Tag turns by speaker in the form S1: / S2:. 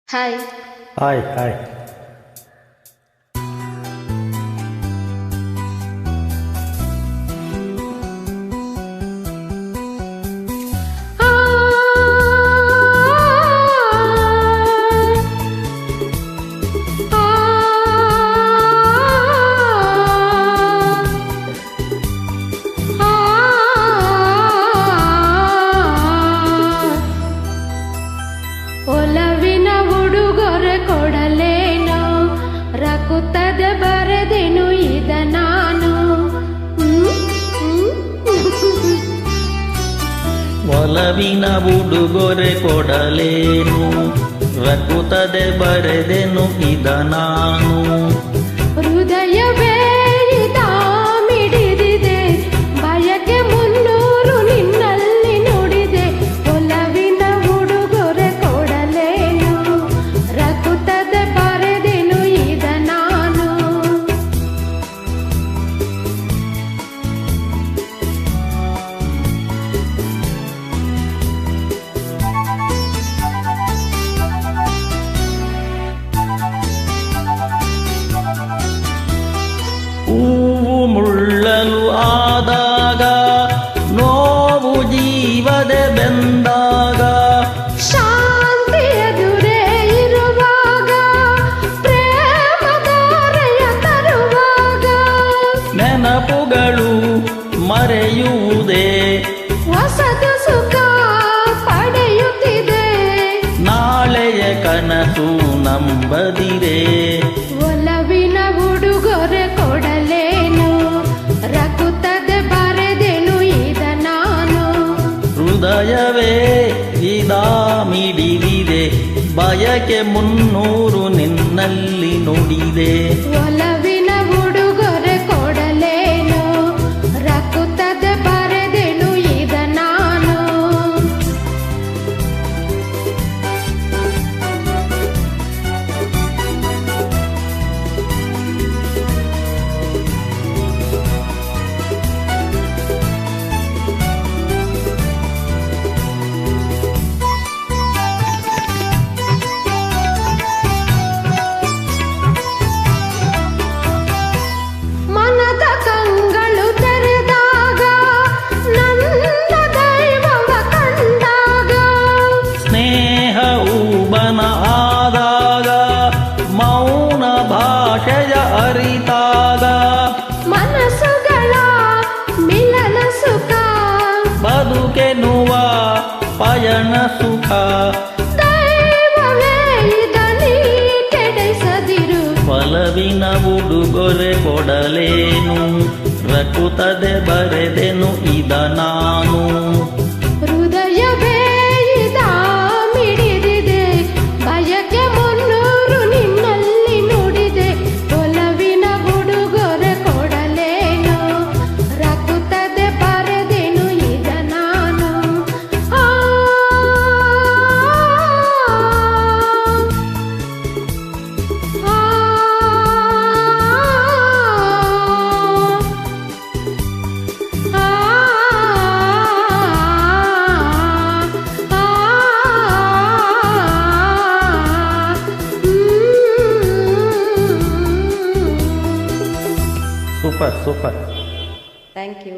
S1: Hi.
S2: Hi hi.
S1: ಒಲವಿನ ಉಡುಗೊರೆ ಕೊಡಲೇನೋ ರಕುತ್ತದೆ ಬರೆದೆನು ಇದ ನಾನು.
S2: ಒಲವಿನ ಉಡುಗೊರೆ ಕೊಡಲೇನು ರಕುತ್ತದೆ ಬರೆದೆನು ಇದ ನಾನು.
S1: ಹೃದಯವೇ ಮಿಡಿದಿದೆ ಬಯಕೆ ಮುನ್ನೂರು ನಿನ್ನಲ್ಲಿ ನುಡಿದೆ. ಒಲವಿನ ಉಡುಗೊರೆ ಕೊಡಲೇನು ರಕುತ್ತದೆ ಬರೆದೆನು ಇದ ನಾನು.
S2: ಹೂವು ಮುಳ್ಳಲು ಆದಾಗ ನೋವು ಜೀವದೆ ಬೆಂದಾಗ
S1: ಶಾಂತಿ ಎದುರೇ ಇರುವಾಗ ಪ್ರೇಮಧಾರೆಯ ತರುವಾಗ
S2: ನೆನಪುಗಳು ಮರೆಯುವುದೇ
S1: ಹೊಸದು ಸುಖ ಪಡೆಯುತ್ತಿದೆ.
S2: ನಾಳೆಯ ಕನಸು ನಂಬದಿರೆ.
S1: ಒಲವಿನ ಉಡುಗೊರೆ ಕೊಡಲೇನು ರಕುತ್ತದೆ ಬರೆದೆನು ಇದ ನಾನು.
S2: ಹೃದಯವೇ ಮಿಡಿದಿದೆ ಬಯಕೆ ಮುನ್ನೂರು ನಿನ್ನಲ್ಲಿ ನುಡಿದೆ.
S1: ಒಲವಿನ ಉಡುಗೊರೆ ಕೊಡಲೇನು ರಕುತ್ತದೆ ಬರೆದೆನು ಇದ ನಾನು. ಮನದ ಕಂಗಳು ತೆರೆದಾಗ ನನ್ನ ದೈವವ ಕಂಡಾಗ
S2: ಸ್ನೇಹ ಊಬನ ಆದಾಗ ಮೌನ ಭಾಷೆಯ ಅರಿತಾಗ
S1: ಮನಸ್ಸುಗಳ ಮಿಲನ ಸುಖ
S2: ಬದುಕೆನ್ನುವ ಪಯಣ ಸುಖ.
S1: ದೈವವೇ ಇದ ನೀ ಕೆಡಿಸದಿರು.
S2: ಒಲವಿನ ಉಡುಗೊರೆ ಕೊಡಲೇನು ರಕುತ್ತದೆ ಬರೆದೆನು ಇದ ನಾನು.
S1: ಹೃದಯವೇ ಮಿಡಿದಿದೆ ಬಯಕೆ ಮುನ್ನೂರು ನಿನ್ನಲ್ಲಿ ನುಡಿದೆ. ಒಲವಿನ ಉಡುಗೊರೆ ಕೊಡಲೇನು ರಕುತ್ತದೆ ಬರೆದೆನು ಇದ ನಾನು. ಆ ಆ
S2: ಸೂಪರ್ ಸೂಪರ್.
S1: Thank you.